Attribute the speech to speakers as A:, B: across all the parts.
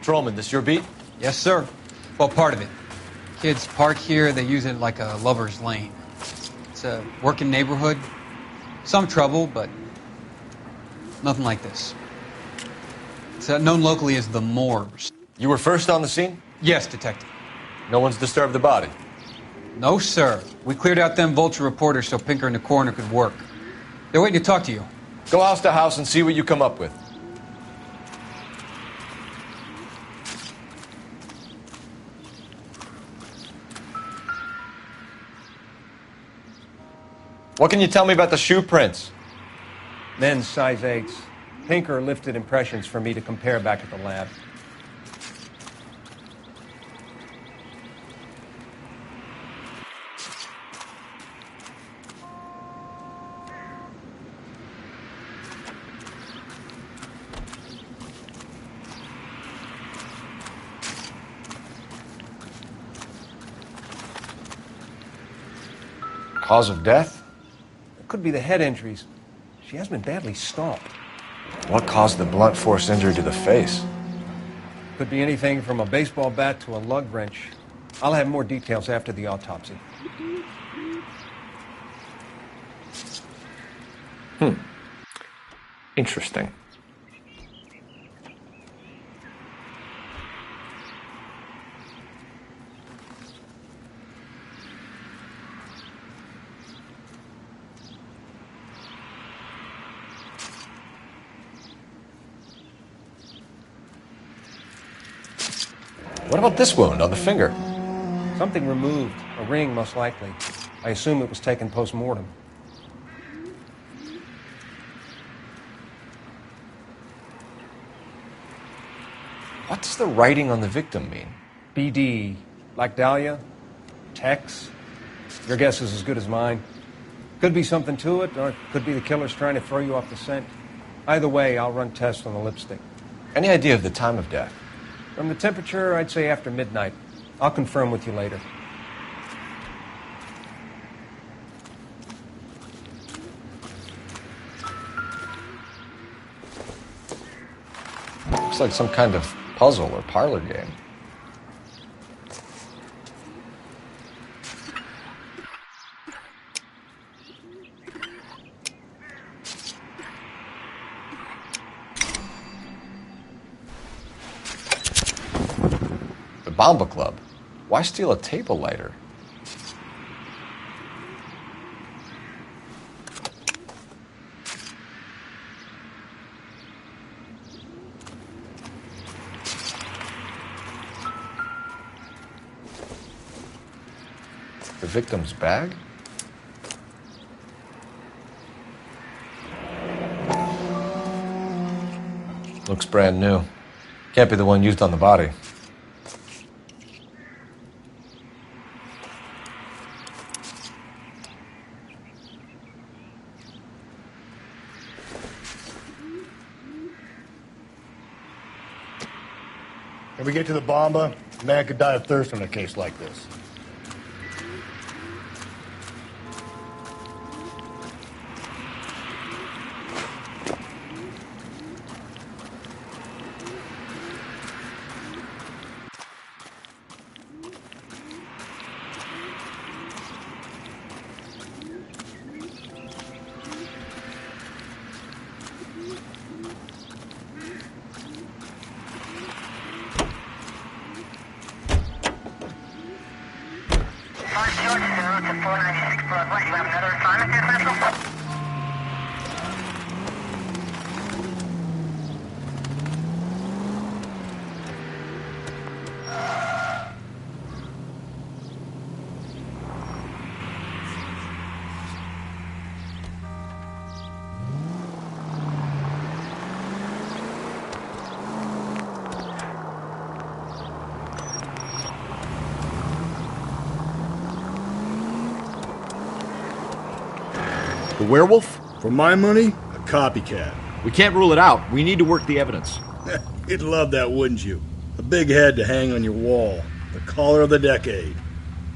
A: Patrolman, this your beat?
B: Yes, sir. Well, part of it. Kids park here, they use it like a lover's lane. It's a working neighborhood. Some trouble, but nothing like this. It's known locally as the Moors.
A: You were first on the scene?
B: Yes, detective.
A: No one's disturbed the body?
B: No, sir. We cleared out them vulture reporters so Pinker and the coroner could work. They're waiting to talk to you.
A: Go house to house and see what you come up with. What can you tell me about the shoe prints?
C: Men's size 8s. Pinker lifted impressions for me to compare back at the lab.
A: Cause of death?
C: It could be the head injuries. She has been badly stomped.
A: What caused the blunt force injury to the face?
C: Could be anything from a baseball bat to a lug wrench. I'll have more details after the autopsy.
A: Interesting. What about this wound on the finger?
C: Something removed. A ring, most likely. I assume it was taken post-mortem.
A: What does the writing on the victim mean?
C: BD. Like Dahlia? Tex? Your guess is as good as mine. Could be something to it, or it could be the killer's trying to throw you off the scent. Either way, I'll run tests on the lipstick.
A: Any idea of the time of death?
C: From the temperature, I'd say after midnight. I'll confirm with you later.
A: Looks like some kind of puzzle or parlor game. Bomba Club. Why steal a table lighter? The victim's bag? Looks brand new. Can't be the one used on the body.
D: If we get to the Bomba, a man could die of thirst in a case like this.
E: The werewolf?
D: For my money, a copycat.
E: We can't rule it out. We need to work the evidence.
D: You'd love that, wouldn't you? A big head to hang on your wall. The caller of the decade.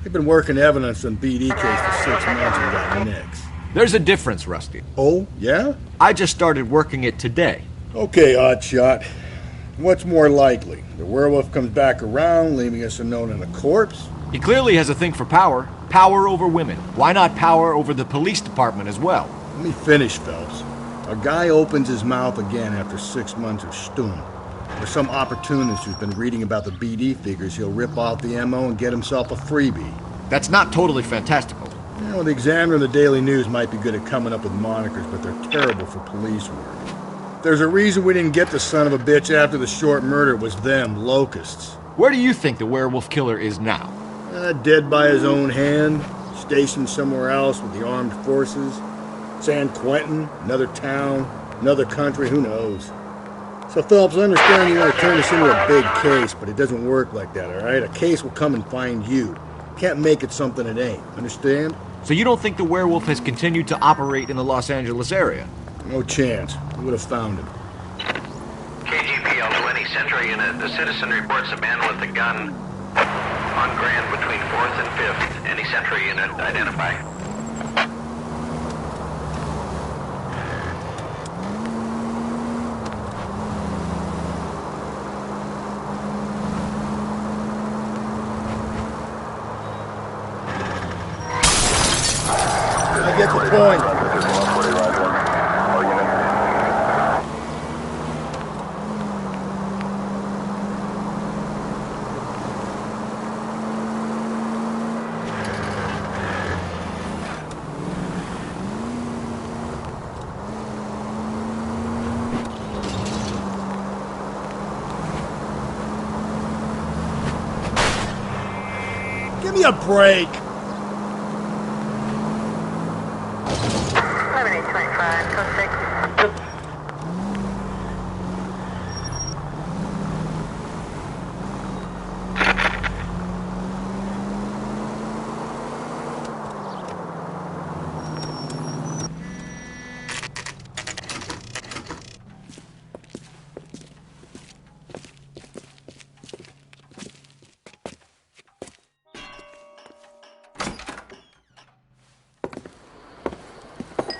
D: They've been working evidence on BD case for 6 months and got nicks.
E: There's a difference, Rusty.
D: Oh, yeah?
E: I just started working it today.
D: Okay, oddshot. What's more likely? The werewolf comes back around, leaving us a note and a corpse?
E: He clearly has a thing for power. Power over women. Why not power over the police department as well?
D: Let me finish, Phelps. A guy opens his mouth again after 6 months of stum. Or some opportunist who's been reading about the BD figures, he'll rip off the MO and get himself a freebie.
E: That's not totally fantastical.
D: You know, the Examiner and the Daily News might be good at coming up with monikers, but they're terrible for police work. There's a reason we didn't get the son of a bitch after the short murder. It was them, locusts.
E: Where do you think the werewolf killer is now?
D: Dead by his own hand, stationed somewhere else with the armed forces. San Quentin, another town, another country, who knows? So, Phelps, I understand you want to turn this into a big case, but it doesn't work like that, all right? A case will come and find you. Can't make it something it ain't, understand?
E: So you don't think the werewolf has continued to operate in the Los Angeles area?
D: No chance. We would have found him.
F: KGPL to any Central unit. The citizen reports a man with a gun on Grand between 4th and 5th. Any Central unit, identify.
D: I get the point. Give me a break.
G: 11:25, code 6.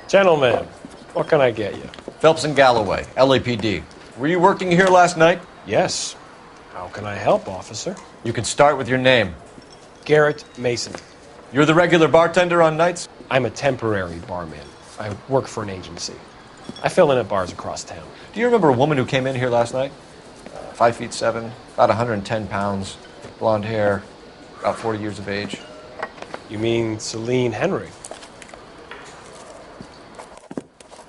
H: Gentlemen, what can I get you?
A: Phelps and Galloway, LAPD. Were you working here last night?
H: Yes. How can I help, officer?
A: You can start with your name.
H: Garrett Mason.
A: You're the regular bartender on nights?
H: I'm a temporary barman. I work for an agency. I fill in at bars across town.
A: Do you remember a woman who came in here last night? 5'7", about 110 pounds, blonde hair, about 40 years of age.
H: You mean Celine Henry?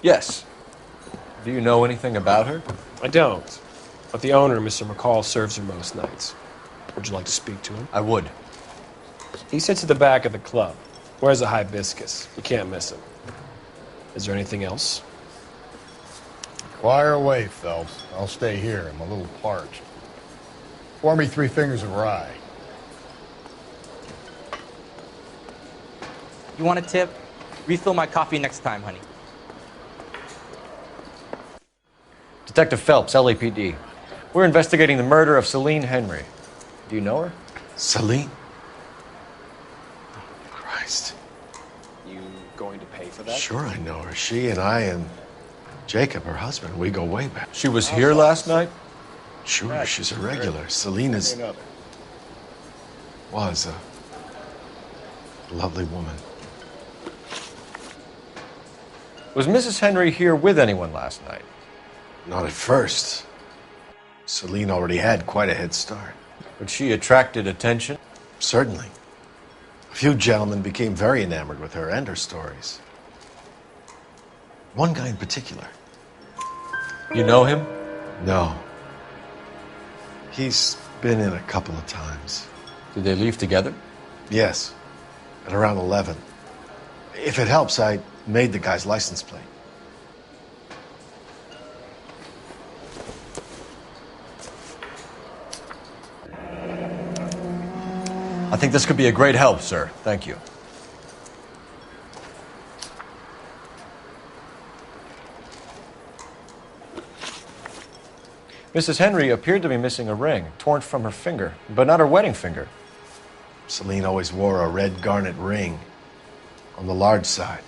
A: Yes. Do you know anything about her?
H: I don't. But the owner, Mr. McCall, serves her most nights. Would you like to speak to him?
A: I would.
H: He sits at the back of the club. Wears a hibiscus. You can't miss him. Is there anything else?
I: Fire away, Phelps. I'll stay here. I'm a little parched. Pour me 3 fingers of rye.
J: You want a tip? Refill my coffee next time, honey.
A: Detective Phelps, LAPD. We're investigating the murder of Celine Henry. Do you know her?
K: Celine? Christ.
H: You going to pay for that?
K: Sure I know her. She and I and Jacob, her husband, we go way back.
A: She was here last night?
K: Sure, she's a regular. Celine was a lovely woman.
A: Was Mrs. Henry here with anyone last night?
K: Not at first. Celine already had quite a head start.
A: But she attracted attention?
K: Certainly. A few gentlemen became very enamored with her and her stories. One guy in particular.
A: You know him?
K: No. He's been in a couple of times.
A: Did they leave together?
K: Yes. At around 11. If it helps, I made the guy's license plate.
A: I think this could be a great help, sir. Thank you. Mrs. Henry appeared to be missing a ring, torn from her finger, but not her wedding finger.
K: Celine always wore a red garnet ring on the large side.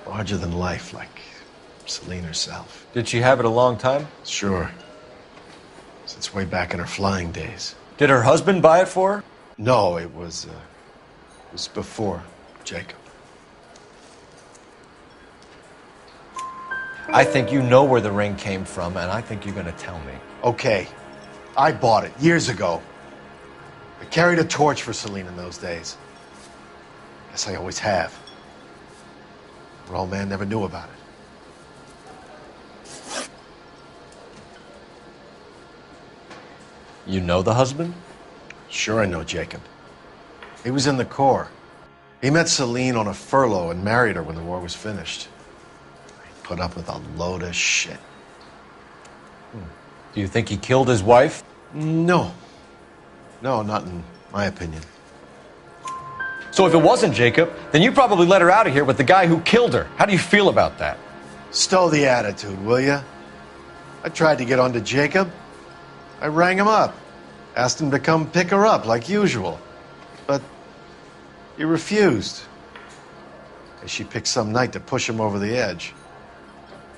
K: Larger than life, like Celine herself.
A: Did she have it a long time?
K: Sure. Since way back in her flying days.
A: Did her husband buy it for her?
K: No, it was before Jacob.
A: I think you know where the ring came from, and I think you're going to tell me.
K: Okay, I bought it years ago. I carried a torch for Celine in those days. Guess I always have. Her old man never knew about it.
A: You know the husband?
K: Sure I know Jacob. He was in the Corps. He met Celine on a furlough and married her when the war was finished. He put up with a load of shit.
A: Do you think he killed his wife?
K: No. No, not in my opinion.
A: So if it wasn't Jacob, then you probably let her out of here with the guy who killed her. How do you feel about that?
K: Stow the attitude, will ya? I tried to get on to Jacob. I rang him up. Asked him to come pick her up like usual. But he refused. And she picked some night to push him over the edge.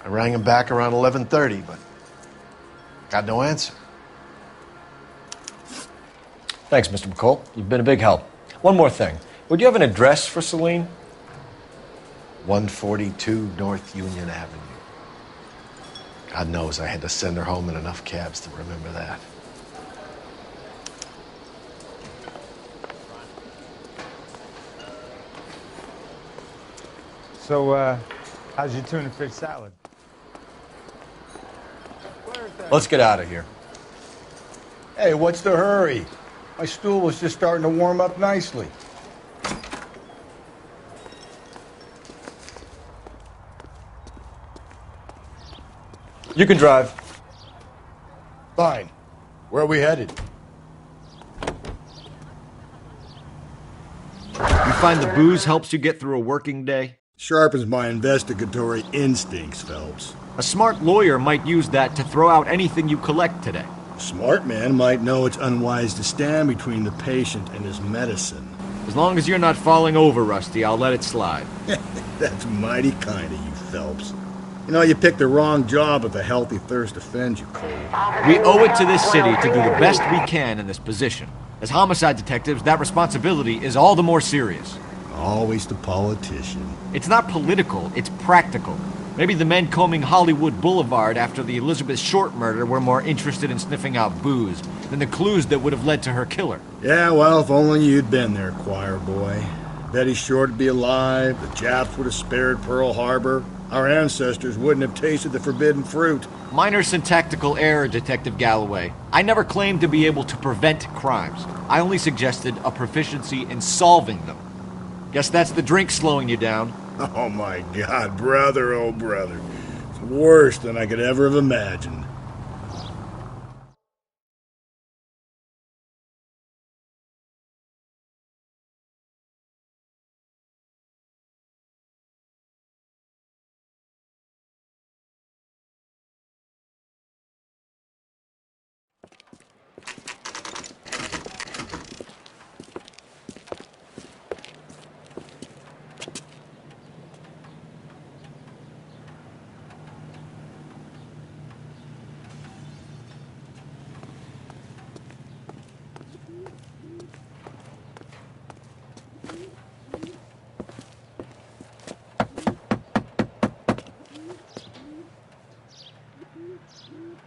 K: I rang him back around 11:30, but got no answer.
A: Thanks, Mr. McCall. You've been a big help. One more thing. Would you have an address for Celine?
K: 142 North Union Avenue. God knows I had to send her home in enough cabs to remember that.
L: So, how's your tuna fish salad?
A: Let's get out of here.
I: Hey, what's the hurry? My stool was just starting to warm up nicely.
A: You can drive.
I: Fine. Where are we headed?
E: You find the booze helps you get through a working day?
D: Sharpens my investigatory instincts, Phelps.
E: A smart lawyer might use that to throw out anything you collect today.
D: A smart man might know it's unwise to stand between the patient and his medicine.
E: As long as you're not falling over, Rusty, I'll let it slide.
D: That's mighty kind of you, Phelps. You know, you picked the wrong job if a healthy thirst offends you, Cole.
E: We owe it to this city to do the best we can in this position. As homicide detectives, that responsibility is all the more serious.
D: Always the politician.
E: It's not political, it's practical. Maybe the men combing Hollywood Boulevard after the Elizabeth Short murder were more interested in sniffing out booze than the clues that would have led to her killer.
D: Yeah, well, if only you'd been there, choir boy. Betty Short would be alive, the Japs would have spared Pearl Harbor, our ancestors wouldn't have tasted the forbidden fruit.
E: Minor syntactical error, Detective Galloway. I never claimed to be able to prevent crimes. I only suggested a proficiency in solving them. Guess that's the drink slowing you down.
D: Oh my God, brother, oh brother. It's worse than I could ever have imagined.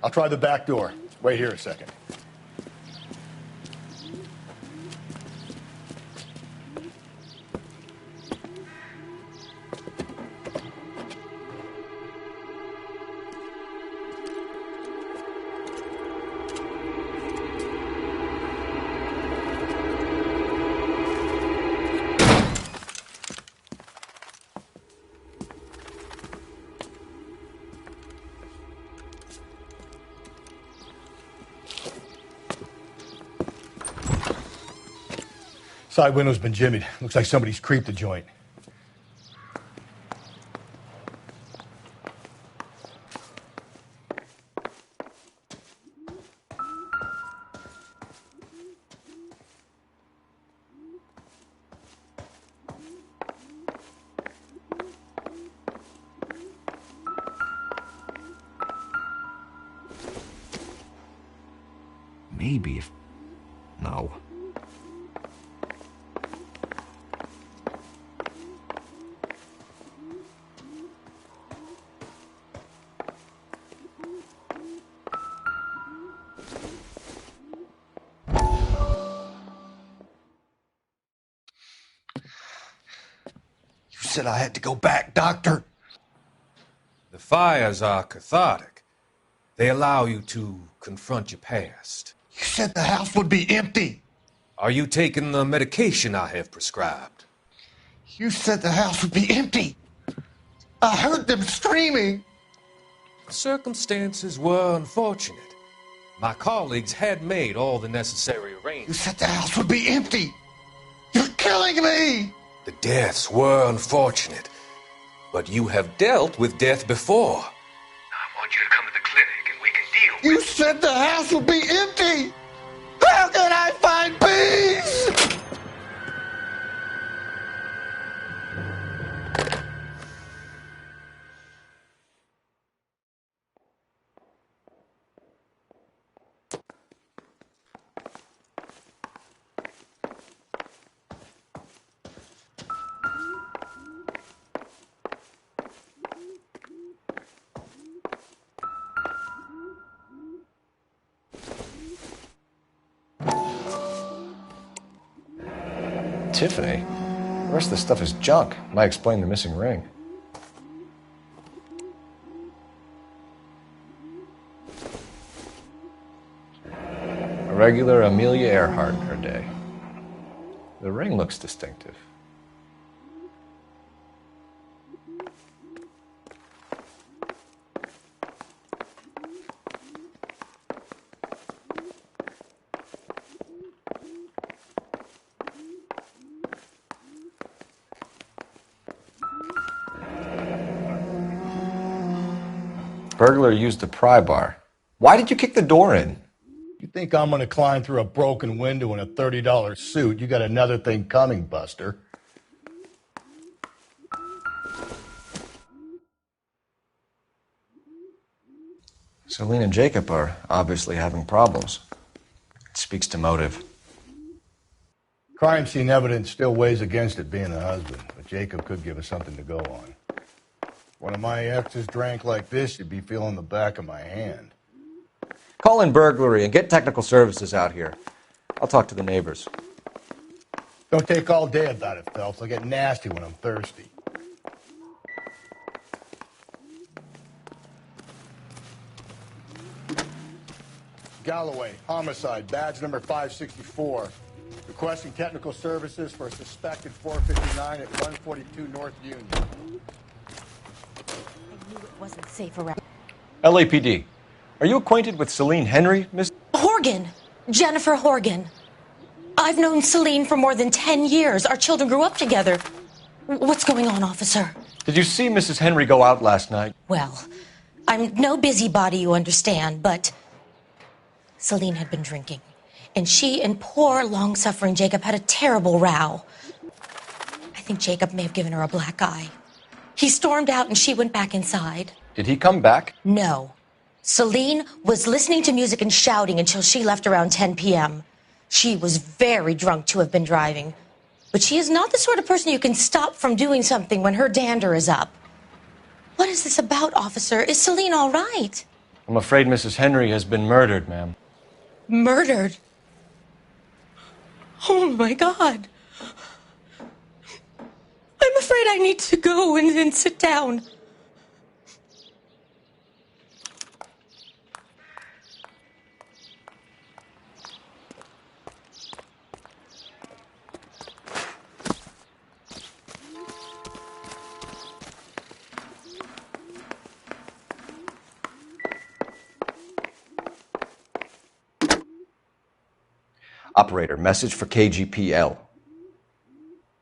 I: I'll try the back door. Wait here a second. Side window's been jimmied. Looks like somebody's creeped the joint.
E: maybe if... No.
C: You said I had to go back, Doctor.
M: The fires are cathartic. They allow you to confront your past.
C: You said the house would be empty.
M: Are you taking the medication I have prescribed?
C: You said the house would be empty. I heard them screaming.
M: Circumstances were unfortunate. My colleagues had made all the necessary
C: You
M: arrangements.
C: said the house would be empty. You're killing me.
M: The deaths were unfortunate, but you have dealt with death before.
F: I want you to come to the clinic and we can deal with
C: You said the house would be empty. How can I find peace?
A: Tiffany? The rest of the stuff is junk. Might explain the missing ring. A regular Amelia Earhart in her day. The ring looks distinctive. Burglar used a pry bar. Why did you kick the door in?
I: You think I'm going to climb through a broken window in a $30 suit? You got another thing coming, Buster.
A: Celine and Jacob are obviously having problems. It speaks to motive.
I: Crime scene evidence still weighs against it being a husband, but Jacob could give us something to go on. One of my exes drank like this, you'd be feeling the back of my hand.
A: Call in burglary and get technical services out here. I'll talk to the neighbors.
I: Don't take all day about it, Phelps. I'll get nasty when I'm thirsty. Galloway, homicide, badge number 564. Requesting technical services for a suspected 459 at 142 North Union.
N: I knew it wasn't safe around.
A: LAPD. Are you acquainted with Celine Henry, Miss?
N: Horgan. Jennifer Horgan. I've known Celine for more than 10 years. Our children grew up together. What's going on, officer?
A: Did you see Mrs. Henry go out last night?
N: Well, I'm no busybody, you understand, but Celine had been drinking. And she and poor, long-suffering Jacob had a terrible row. I think Jacob may have given her a black eye. He stormed out and she went back inside.
A: Did he come back?
N: No. Celine was listening to music and shouting until she left around 10 p.m. She was very drunk to have been driving. But she is not the sort of person you can stop from doing something when her dander is up. What is this about, officer? Is Celine all right?
A: I'm afraid Mrs. Henry has been murdered, ma'am.
N: Murdered? Oh, my God. I'm afraid I need to go and sit down.
A: Operator, message for KGPL.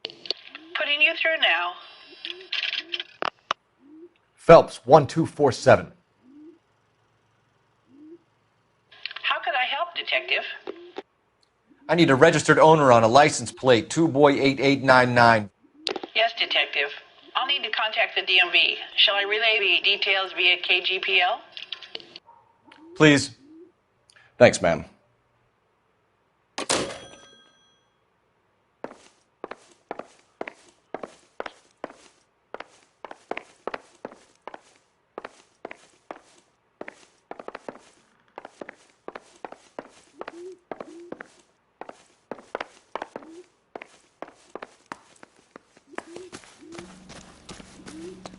G: Putting you through now.
A: Phelps, 1247.
G: How could I help, Detective?
A: I need a registered owner on a license plate, 2boy8899.
G: Yes, Detective. I'll need to contact the DMV. Shall I relay the details via KGPL?
A: Please. Thanks, ma'am.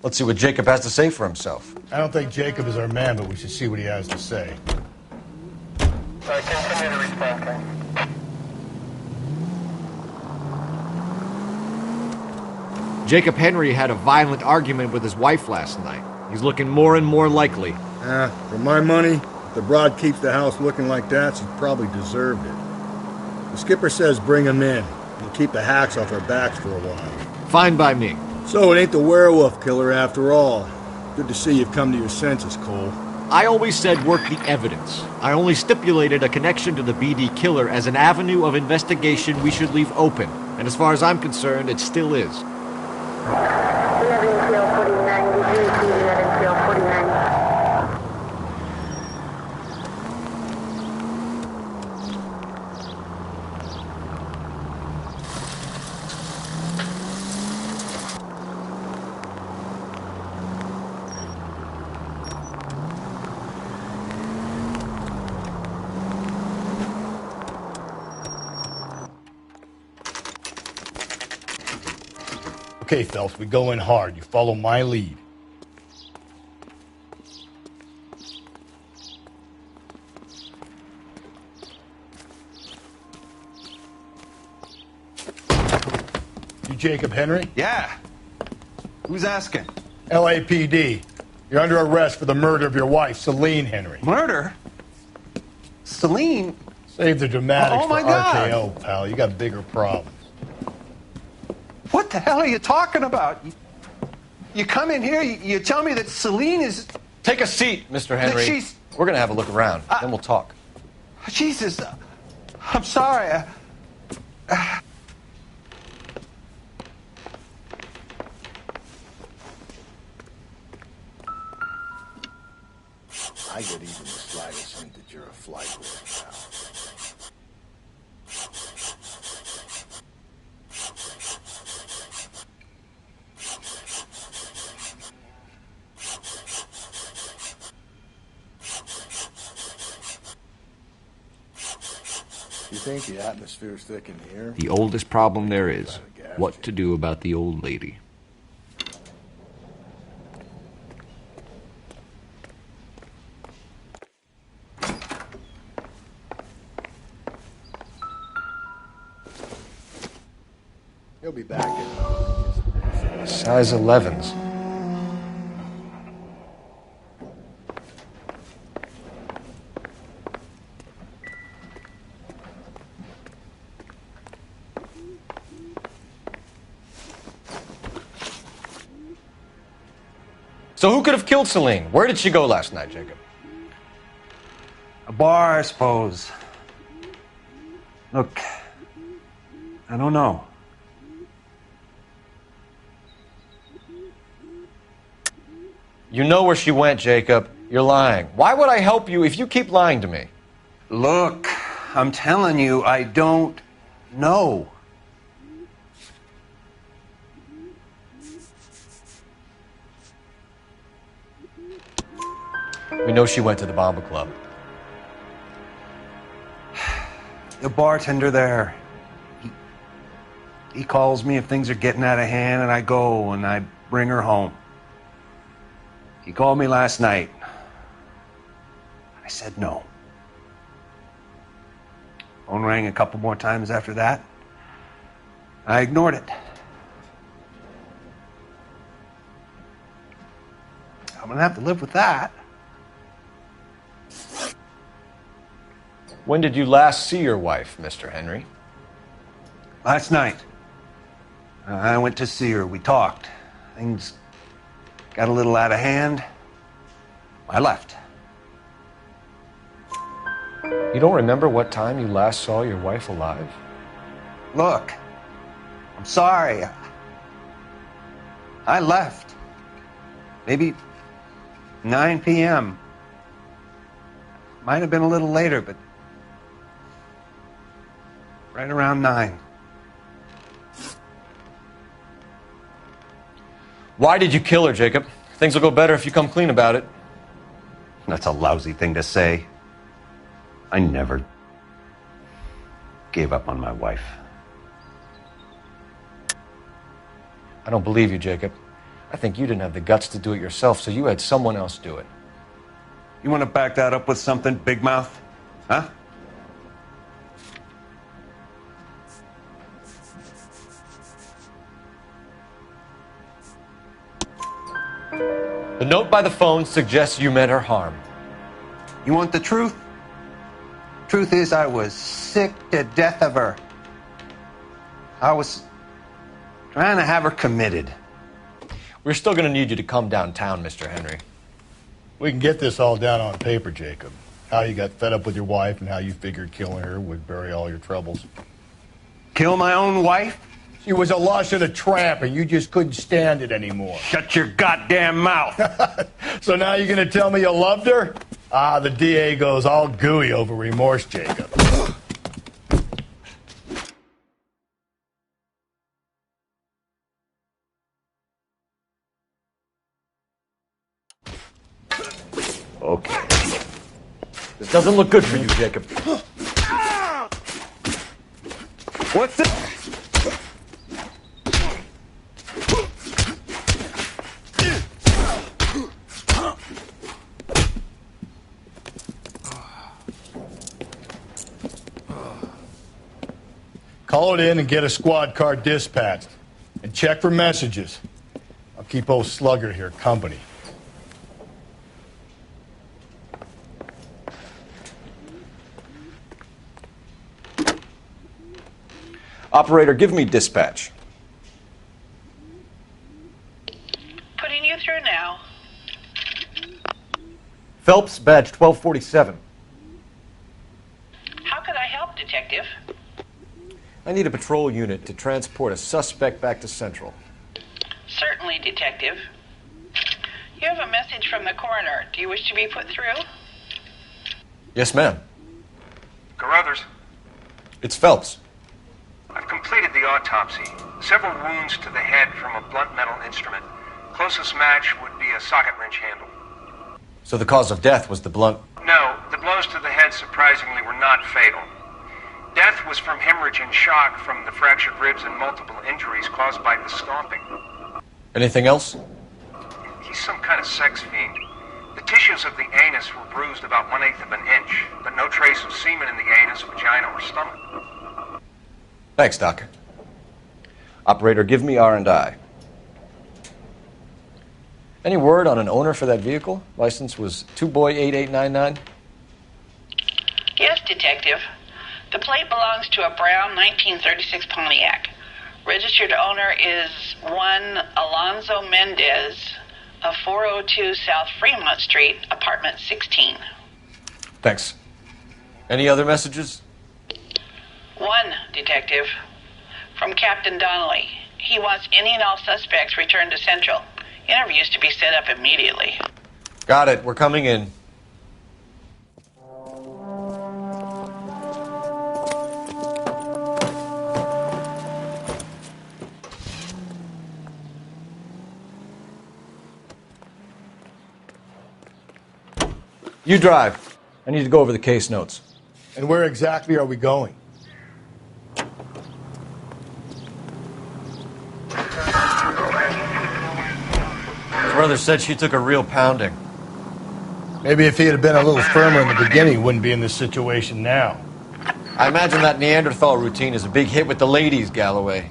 A: Let's see what Jacob has to say for himself.
I: I don't think Jacob is our man, but we should see what he has to say.
O: Sorry, continue to respond, okay?
E: Jacob Henry had a violent argument with his wife last night. He's looking more and more likely.
D: For my money, if the broad keeps the house looking like that, she probably deserved it. The skipper says bring him in. We'll keep the hacks off our backs for a while.
E: Fine by me.
D: So it ain't the werewolf killer after all. Good to see you've come to your senses, Cole.
E: I always said work the evidence. I only stipulated a connection to the BD killer as an avenue of investigation we should leave open. And as far as I'm concerned, it still is.
O: 11 kill 49, did you see 11 kill 49?
I: Okay, Phelps, we go in hard. You follow my lead. You Jacob Henry?
P: Yeah. Who's asking?
I: LAPD. You're under arrest for the murder of your wife, Celine Henry.
P: Murder? Celine?
I: Save the dramatics
P: Oh, my
I: for
P: God.
I: RKO, pal. You got bigger problems.
P: What the hell are you talking about? You come in here, you tell me that Celine is...
A: Take a seat, Mr. Henry.
P: she's-
A: We're going to have a look around, then we'll talk.
P: Jesus, I'm sorry.
I: I get even the slightest hint that you're a flight risk, pal.
Q: You think the atmosphere's thick in here?
E: The oldest problem there is, what to do about the old lady.
Q: He'll be back in.
A: Size 11s. So who could have killed Celine? Where did she go last night, Jacob?
P: A bar, I suppose. Look, I don't know.
A: You know where she went, Jacob. You're lying. Why would I help you if you keep lying to me?
P: Look, I'm telling you, I don't know.
A: We know she went to the Bomba Club.
P: The bartender there, he calls me if things are getting out of hand, and I go and I bring her home. He called me last night. I said no. Phone rang a couple more times after that. I ignored it. I'm gonna have to live with that.
A: When did you last see your wife, Mr. Henry?
P: Last night. I went to see her. We talked. Things got a little out of hand. I left.
A: You don't remember what time you last saw your wife alive?
P: Look, I'm sorry. I left. Maybe 9 p.m. Might have been a little later, but right around 9.
A: Why did you kill her, Jacob? Things will go better if you come clean about it.
P: That's a lousy thing to say. I never gave up on my wife.
A: I don't believe you, Jacob. I think you didn't have the guts to do it yourself, so you had someone else do it.
P: You want to back that up with something, Big Mouth? Huh?
A: The note by the phone suggests you meant her harm.
P: You want the truth? Truth is, I was sick to death of her. I was trying to have her committed.
A: We're still going to need you to come downtown, Mr. Henry.
I: We can get this all down on paper, Jacob. How you got fed up with your wife and how you figured killing her would bury all your troubles.
P: Kill my own wife?
I: She was a lush and a tramp, and you just couldn't stand it anymore.
P: Shut your goddamn mouth.
I: So now you're going to tell me you loved her? Ah, the DA goes all gooey over remorse, Jacob.
A: Okay. This doesn't look good for you, Jacob.
P: What's this?
I: Call it in and get a squad car dispatched. And check for messages. I'll keep old Slugger here company.
A: Operator, give me dispatch.
G: Putting you through now.
A: Phelps, badge 1247.
G: How could I help, Detective?
A: I need a patrol unit to transport a suspect back to Central.
G: Certainly, Detective. You have a message from the coroner. Do you wish to be put through?
A: Yes, ma'am.
R: Carruthers,
A: It's Phelps.
R: I've completed the autopsy. Several wounds to the head from a blunt metal instrument. Closest match would be a socket wrench handle.
A: So the cause of death was the blunt...
R: No, the blows to the head surprisingly were not fatal. Death was from hemorrhage and shock from the fractured ribs and multiple injuries caused by the stomping.
A: Anything else?
R: He's some kind of sex fiend. The tissues of the anus were bruised about 1/8 of an inch, but no trace of semen in the anus, vagina, or stomach.
A: Thanks, Doc. Operator, give me R&I. Any word on an owner for that vehicle? License was 2boy8899.
G: Yes, Detective. The plate belongs to a brown 1936 Pontiac. Registered owner is one Alonzo Mendez of 402 South Fremont Street, apartment 16.
A: Thanks. Any other messages?
G: One, Detective. From Captain Donnelly. He wants any and all suspects returned to Central. Interviews to be set up immediately.
A: Got it. We're coming in. You drive. I need to go over the case notes.
I: And where exactly are we going?
A: Brother said she took a real pounding.
I: Maybe if he had been a little firmer in the beginning, he wouldn't be in this situation now.
A: I imagine that Neanderthal routine is a big hit with the ladies, Galloway.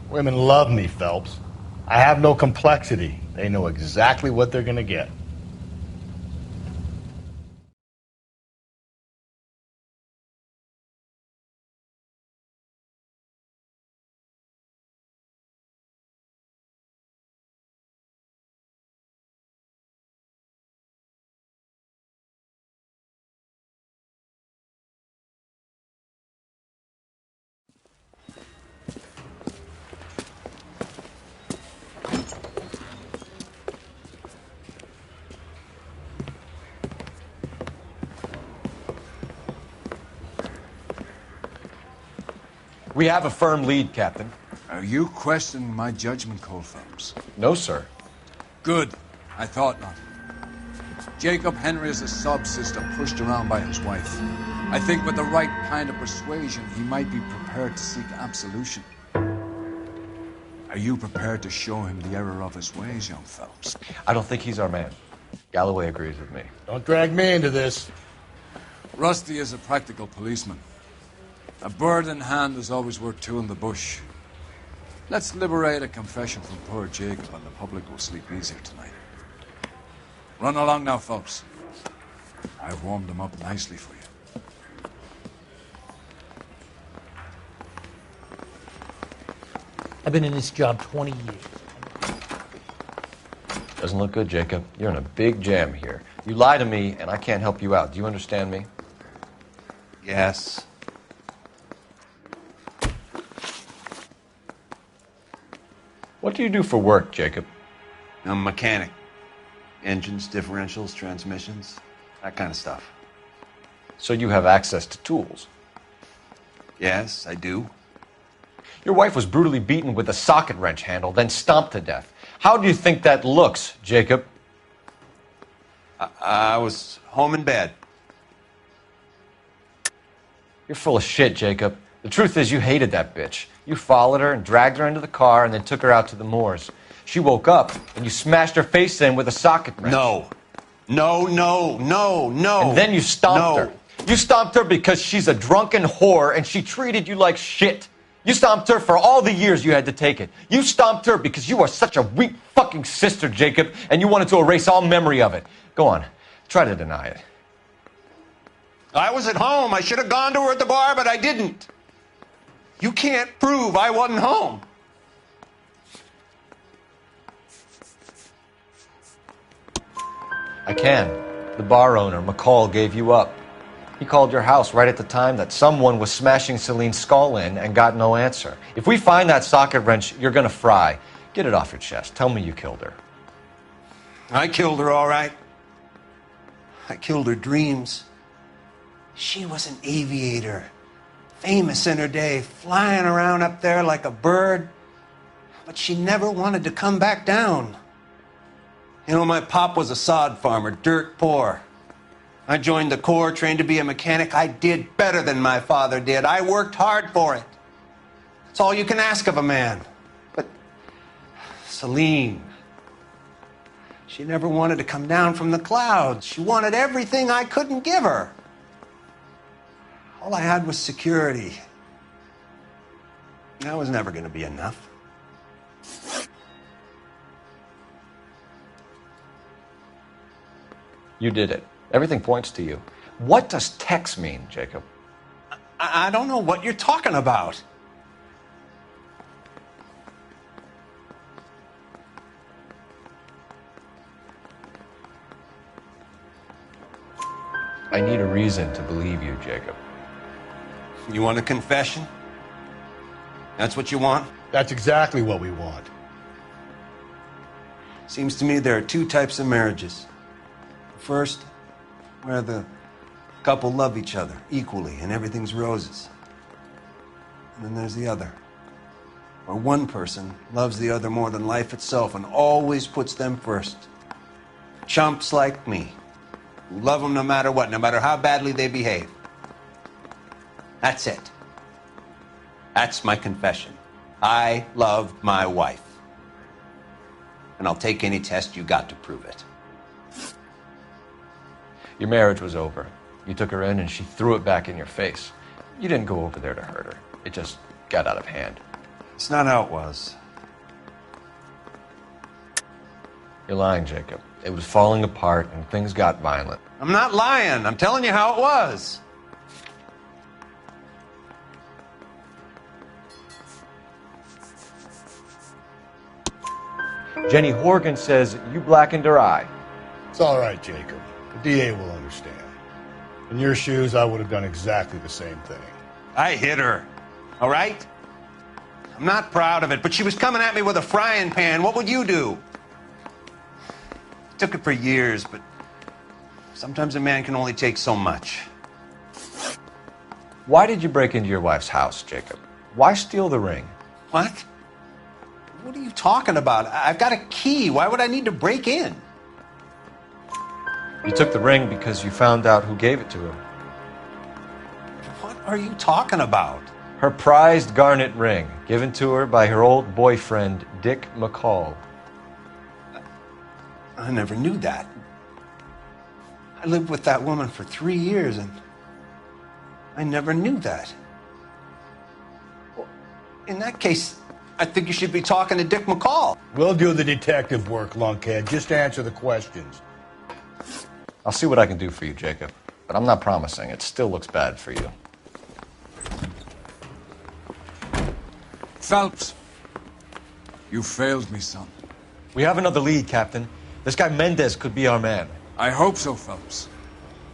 I: Women love me, Phelps. I have no complexity. They know exactly what they're going to get.
A: We have a firm lead, Captain.
S: Are you questioning my judgment, Cole Phelps?
A: No, sir.
S: Good. I thought not. Jacob Henry is a sub-sister pushed around by his wife. I think with the right kind of persuasion, he might be prepared to seek absolution. Are you prepared to show him the error of his ways, young Phelps?
A: I don't think he's our man. Galloway agrees with me.
I: Don't drag me into this.
S: Rusty is a practical policeman. A bird in hand is always worth two in the bush. Let's liberate a confession from poor Jacob, and the public will sleep easier tonight. Run along now, Phelps. I've warmed them up nicely for you.
T: I've been in this job 20 years.
A: Doesn't look good, Jacob. You're in a big jam here. You lie to me, and I can't help you out. Do you understand me?
P: Yes.
A: What do you do for work, Jacob?
P: I'm a mechanic. Engines, differentials, transmissions, that kind of stuff.
A: So you have access to tools?
P: Yes, I do.
A: Your wife was brutally beaten with a socket wrench handle, then stomped to death. How do you think that looks, Jacob?
P: I was home in bed.
A: You're full of shit, Jacob. The truth is you hated that bitch. You followed her and dragged her into the car and then took her out to the moors. She woke up and you smashed her face in with a socket wrench.
P: No.
A: And then you stomped her. You stomped her because she's a drunken whore and she treated you like shit. You stomped her for all the years you had to take it. You stomped her because you are such a weak fucking sister, Jacob, and you wanted to erase all memory of it. Go on. Try to deny it.
P: I was at home. I should have gone to her at the bar, but I didn't. You can't prove I wasn't home.
A: I can. The bar owner, McCall, gave you up. He called your house right at the time that someone was smashing Celine's skull in and got no answer. If we find that socket wrench, you're gonna fry. Get it off your chest. Tell me you killed her.
P: I killed her, all right. I killed her dreams. She was an aviator, famous in her day, flying around up there like a bird. But she never wanted to come back down. You know, my pop was a sod farmer, dirt poor. I joined the Corps, trained to be a mechanic. I did better than my father did. I worked hard for it. That's all you can ask of a man. But Celine, she never wanted to come down from the clouds. She wanted everything I couldn't give her. All I had was security. That was never going to be enough.
A: You did it. Everything points to you. What does Tex mean, Jacob?
P: I don't know what you're talking about.
A: I need a reason to believe you, Jacob.
P: You want a confession? That's what you want?
I: That's exactly what we want.
P: Seems to me there are two types of marriages. First, where the couple love each other equally and everything's roses. And then there's the other, where one person loves the other more than life itself and always puts them first. Chumps like me, who love them no matter what, no matter how badly they behave. That's it. That's my confession. I loved my wife. And I'll take any test you got to prove it.
A: Your marriage was over. You took her in and she threw it back in your face. You didn't go over there to hurt her. It just got out of hand.
P: It's not how it was.
A: You're lying, Jacob. It was falling apart and things got violent.
P: I'm not lying. I'm telling you how it was.
A: Jenny Horgan says you blackened her eye.
I: It's all right, Jacob. The DA will understand. In your shoes, I would have done exactly the same thing.
P: I hit her, all right? I'm not proud of it, but she was coming at me with a frying pan. What would you do? It took it for years, but sometimes a man can only take so much.
A: Why did you break into your wife's house, Jacob? Why steal the ring?
P: What? What are you talking about? I've got a key. Why would I need to break in?
A: You took the ring because you found out who gave it to her.
P: What are you talking about?
A: Her prized garnet ring, given to her by her old boyfriend, Dick McCall.
P: I never knew that. I lived with that woman for 3 years, and I never knew that. Well, in that case, I think you should be talking to Dick McCall.
I: We'll do the detective work, lunkhead. Just answer the questions.
A: I'll see what I can do for you, Jacob. But I'm not promising. It still looks bad for you.
S: Phelps, you failed me, son.
A: We have another lead, Captain. This guy Mendez could be our man.
S: I hope so, Phelps.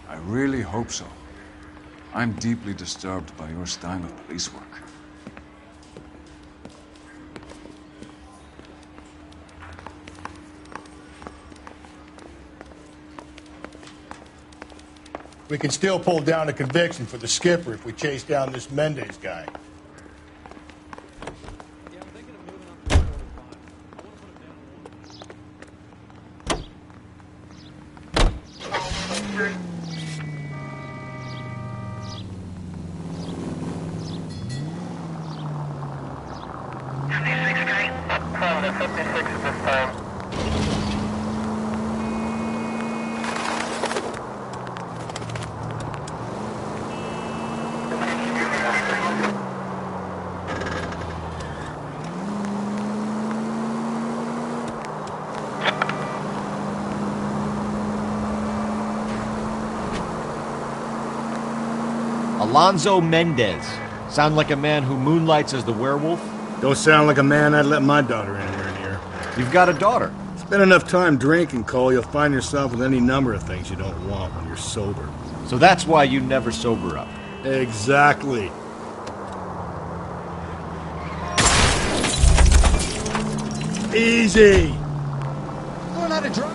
S: I really hope so. I'm deeply disturbed by your style of police work.
I: We can still pull down a conviction for the skipper if we chase down this Mendez guy.
E: Alonzo Mendez. Sound like a man who moonlights as the werewolf?
D: Don't sound like a man I'd let my daughter anywhere near.
E: You've got a daughter.
D: Spend enough time drinking, Cole, you'll find yourself with any number of things you don't want when you're sober.
E: So that's why you never sober up.
D: Exactly. Easy!
E: Learn how to drive.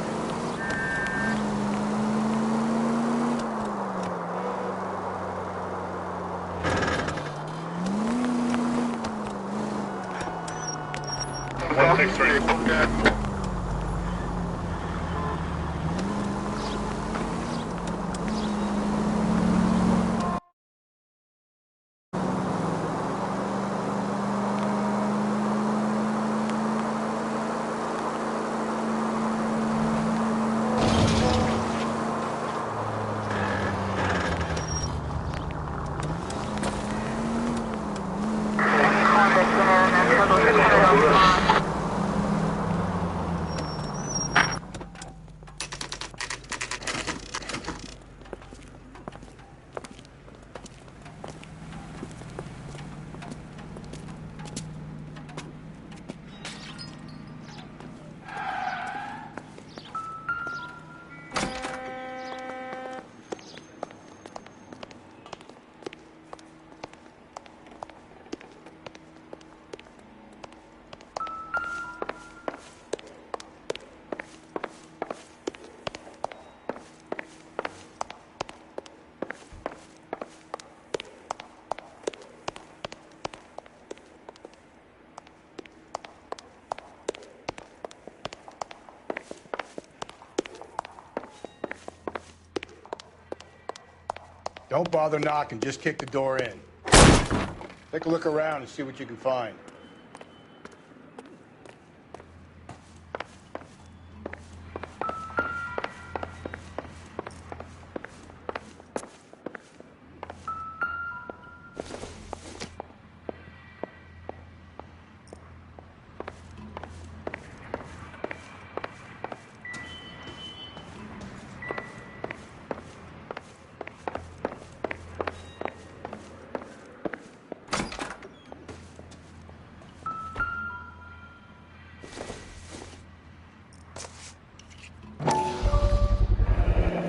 I: Don't bother knocking, just kick the door in. Take a look around and see what you can find.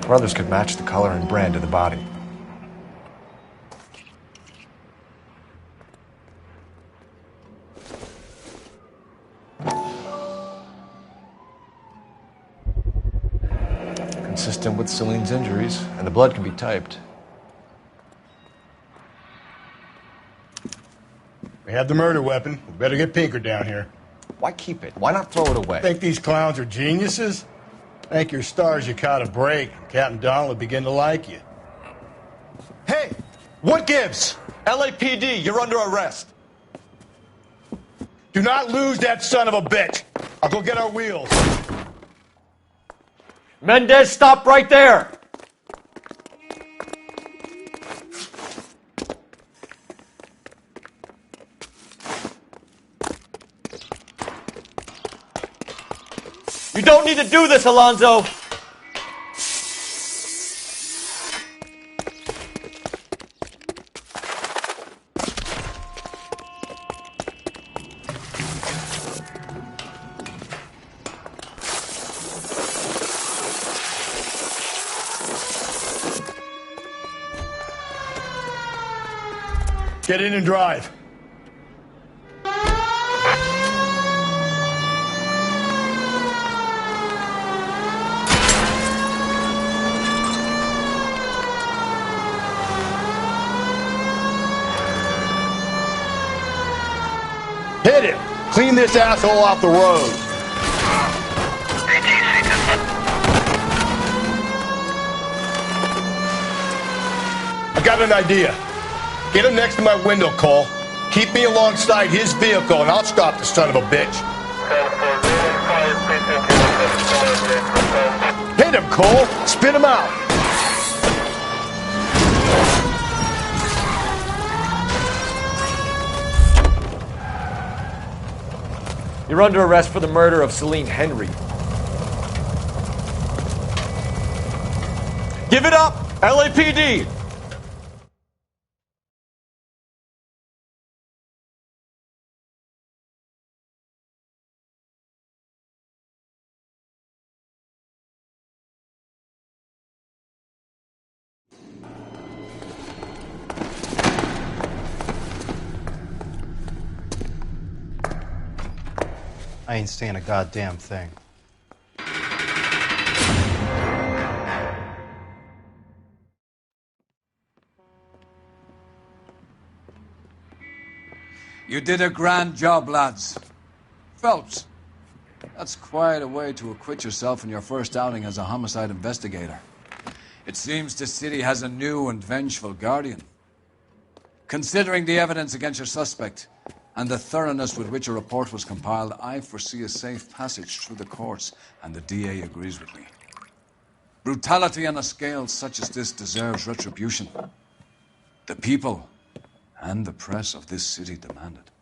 A: Brothers could match the color and brand of the body. Consistent with Celine's injuries, and the blood can be typed.
I: We have the murder weapon. We better get Pinker down here.
A: Why keep it? Why not throw it away?
I: Think these clowns are geniuses? Thank your stars you caught a break. Captain Donald will begin to like you.
A: Hey! What gives? LAPD, you're under arrest.
I: Do not lose that son of a bitch. I'll go get our wheels.
A: Mendez, stop right there. You don't need to do this, Alonzo.
I: Get in and drive. Hit him! Clean this asshole off the road. I got an idea. Get him next to my window, Cole. Keep me alongside his vehicle, and I'll stop the son of a bitch. Hit him, Cole. Spit him out.
A: You're under arrest for the murder of Celine Henry. Give it up, LAPD!
U: I ain't saying a goddamn thing.
S: You did a grand job, lads. Phelps, that's quite a way to acquit yourself in your first outing as a homicide investigator. It seems the city has a new and vengeful guardian. Considering the evidence against your suspect, and the thoroughness with which a report was compiled, I foresee a safe passage through the courts, and the DA agrees with me. Brutality on a scale such as this deserves retribution. The people and the press of this city demand it.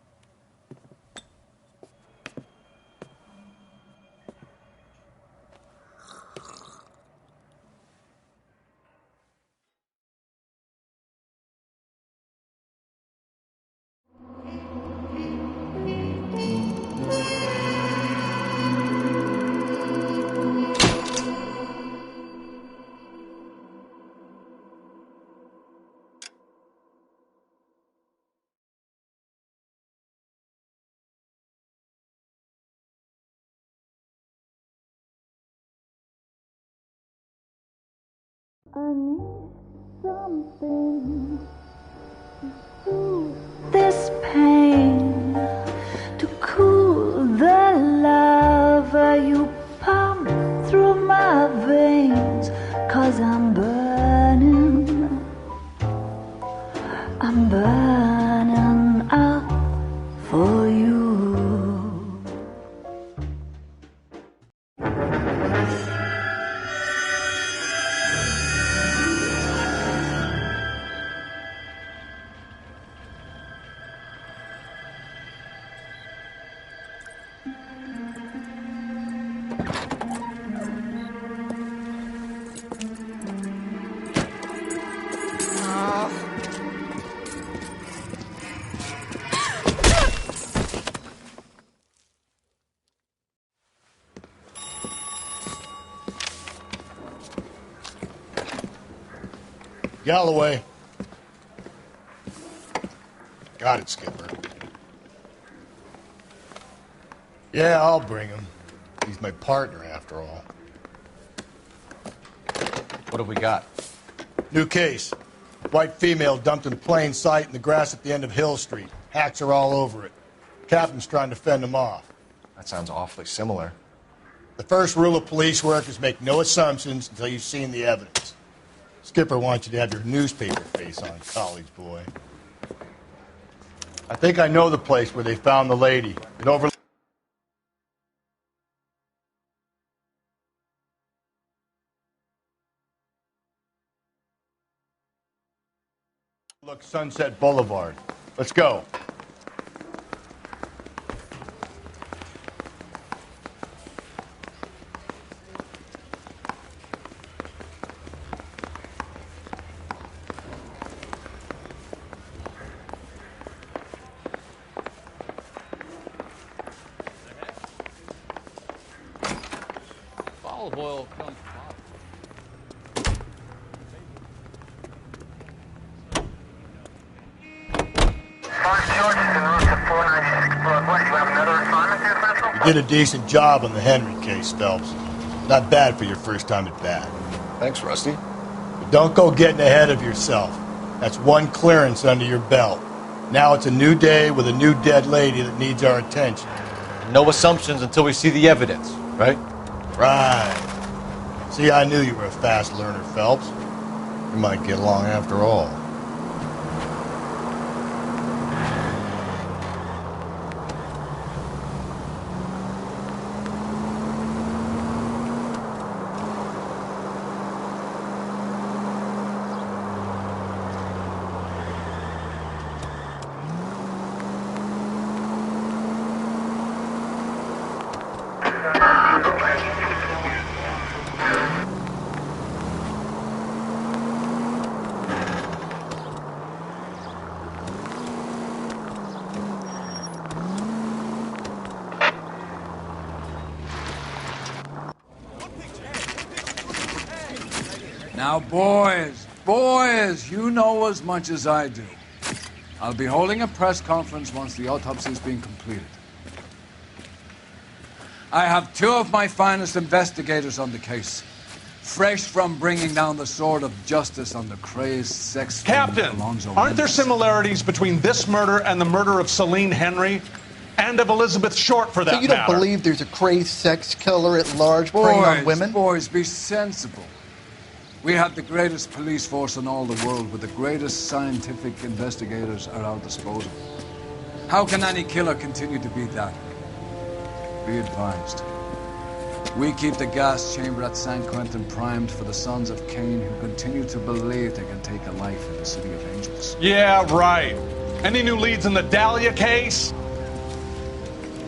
V: I need something to soothe this pain, to cool the lava you pump through my veins, 'cause I'm burning up for you.
I: Galloway. Got it, Skipper. Yeah, I'll bring him. He's my partner, after all.
A: What have we got?
I: New case. White female dumped in plain sight in the grass at the end of Hill Street. Hacks are all over it. Captain's trying to fend him off.
A: That sounds awfully similar.
I: The first rule of police work is make no assumptions until you've seen the evidence. Skipper wants you to have your newspaper face on, college boy. I think I know the place where they found the lady. It overlooks Sunset Boulevard. Let's go.
B: Olive oil comes.
I: You did a decent job on the Henry case, Phelps. Not bad for your first time at bat.
K: Thanks, Rusty.
I: But don't go getting ahead of yourself. That's one clearance under your belt. Now it's a new day with a new dead lady that needs our attention.
A: No assumptions until we see the evidence, right?
I: Right. See, I knew you were a fast learner, Phelps. We might get along after all.
S: Now, boys, you know as much as I do. I'll be holding a press conference once the autopsy's been completed. I have two of my finest investigators on the case, fresh from bringing down the sword of justice on the crazed sex
J: Captain,
S: Alonzo
J: aren't there
S: Mendes.
J: similarities between this murder and the murder of Celine Henry? And of Elizabeth Short, for that
W: So you don't
J: matter?
W: believe there's a crazed sex killer at large preying on women?
S: Boys, be sensible. We have the greatest police force in all the world, with the greatest scientific investigators at our disposal. How can any killer continue to be that? Be advised. We keep the gas chamber at San Quentin primed for the sons of Cain who continue to believe they can take a life in the City of Angels.
J: Yeah, right. Any new leads in the Dahlia case?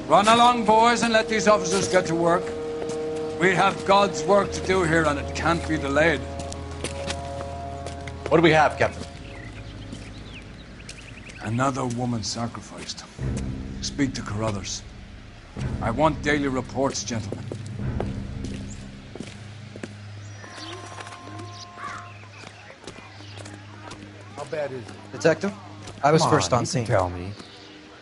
S: Run along, boys, and let these officers get to work. We have God's work to do here, and it can't be delayed.
A: What do we have, Captain?
S: Another woman sacrificed. Speak to Carruthers. I want daily reports, gentlemen.
W: How bad is it?
X: Detective, I was
W: Come
X: first
W: on,
X: on
W: you
X: scene.
W: can tell me.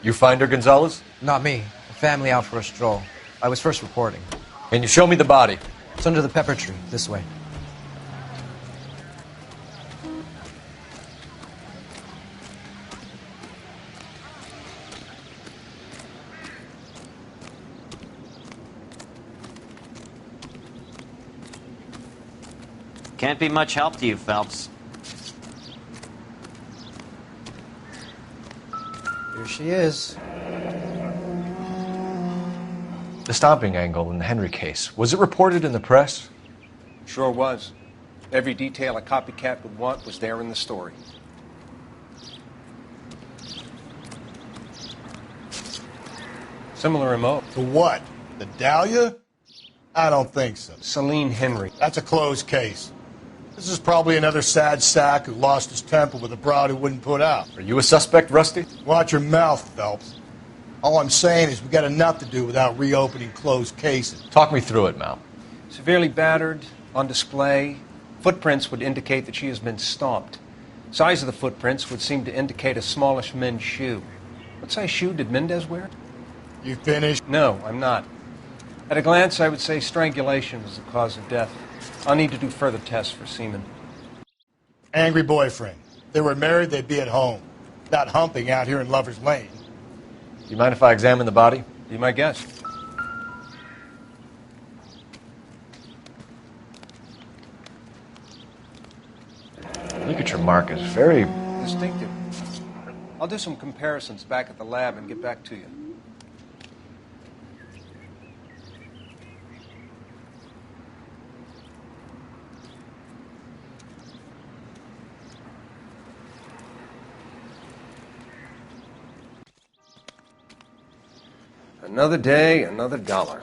A: You find her, Gonzalez?
X: Not me. A family out for a stroll. I was first reporting.
A: Can you show me the body?
X: It's under the pepper tree, this way.
Y: Can't be much help to you, Phelps.
X: Here she is.
A: The stomping angle in the Henry case. Was it reported in the press?
C: Sure was. Every detail a copycat would want was there in the story. Similar MO.
I: To what? The Dahlia? I don't think so.
C: Celine Henry.
I: That's a closed case. This is probably another sad sack who lost his temper with a broad who wouldn't put out.
A: Are you a suspect, Rusty?
I: Watch your mouth, Phelps. All I'm saying is we got enough to do without reopening closed cases.
A: Talk me through it, Mal.
C: Severely battered, on display. Footprints would indicate that she has been stomped. Size of the footprints would seem to indicate a smallish men's shoe. What size shoe did Mendez wear?
I: You finished?
C: No, I'm not. At a glance, I would say strangulation was the cause of death. I'll need to do further tests for semen.
I: Angry boyfriend. If they were married, they'd be at home. Not humping out here in Lover's Lane.
A: Do you mind if I examine the body?
C: Be my guest.
A: Ligature mark is very
C: distinctive. I'll do some comparisons back at the lab and get back to you. Another day, another dollar.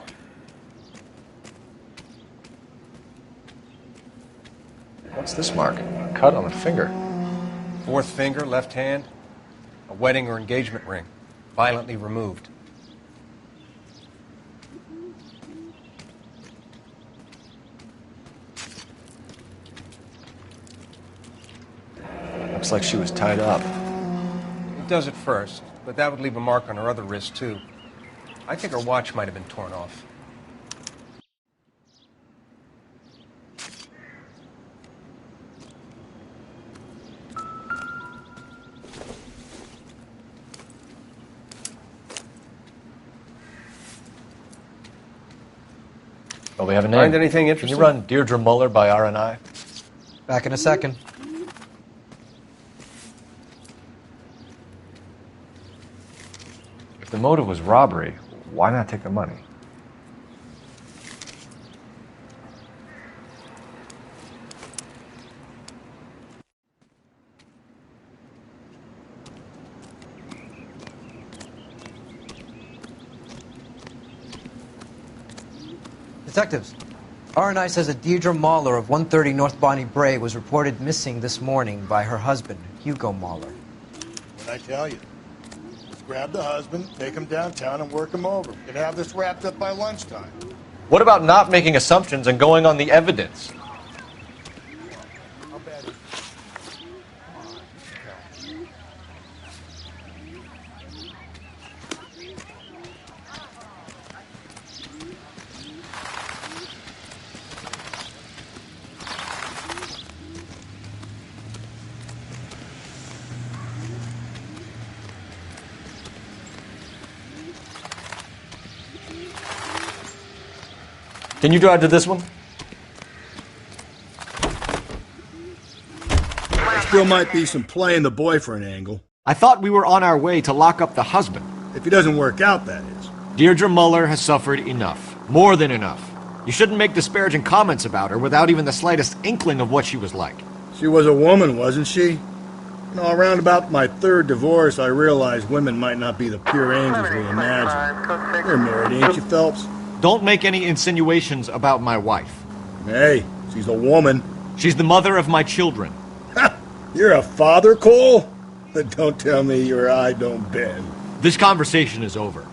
A: What's this mark? A cut on the finger.
C: Fourth finger, left hand. A wedding or engagement ring. Violently removed.
A: Looks like she was tied up.
C: It does at first, but that would leave a mark on her other wrist, too. I think her watch might have been torn off.
A: Oh, we have a name.
C: Find anything interesting?
A: Can you run Deirdre Muller by R&I?
X: Back in a second.
A: If the motive was robbery, why not take the money?
X: Detectives, R&I says a Deirdre Mahler of 130 North Bonnie Bray was reported missing this morning by her husband, Hugo Mahler.
I: What'd I tell you? Let's grab the husband, take him downtown, and work him over. We could have this wrapped up by lunchtime.
A: What about not making assumptions and going on the evidence? Can you drive to this one?
D: Still might be some playing the boyfriend angle.
E: I thought we were on our way to lock up the husband.
D: If he doesn't work out, that is.
E: Deirdre Muller has suffered enough. More than enough. You shouldn't make disparaging comments about her without even the slightest inkling of what she was like.
D: She was a woman, wasn't she? You know, around about my third divorce, I realized women might not be the pure angels we imagine. You're married, ain't you, Phelps?
E: Don't make any insinuations about my wife.
D: Hey, she's a woman.
E: She's the mother of my children.
D: You're a father, Cole? Don't tell me your eye don't bend.
E: This conversation is over.